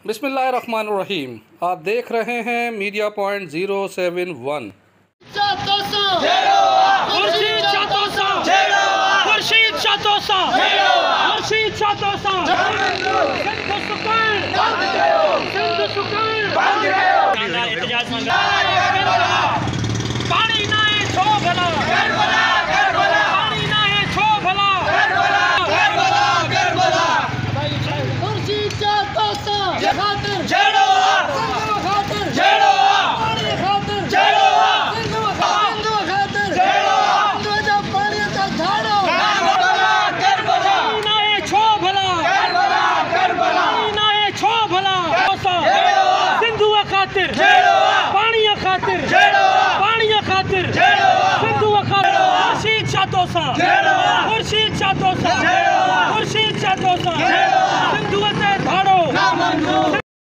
बिस्मिल्लाहिर्रहमानिर्रहीम। आप देख रहे हैं मीडिया पॉइंट 071। खुर्शीद शाह तोसा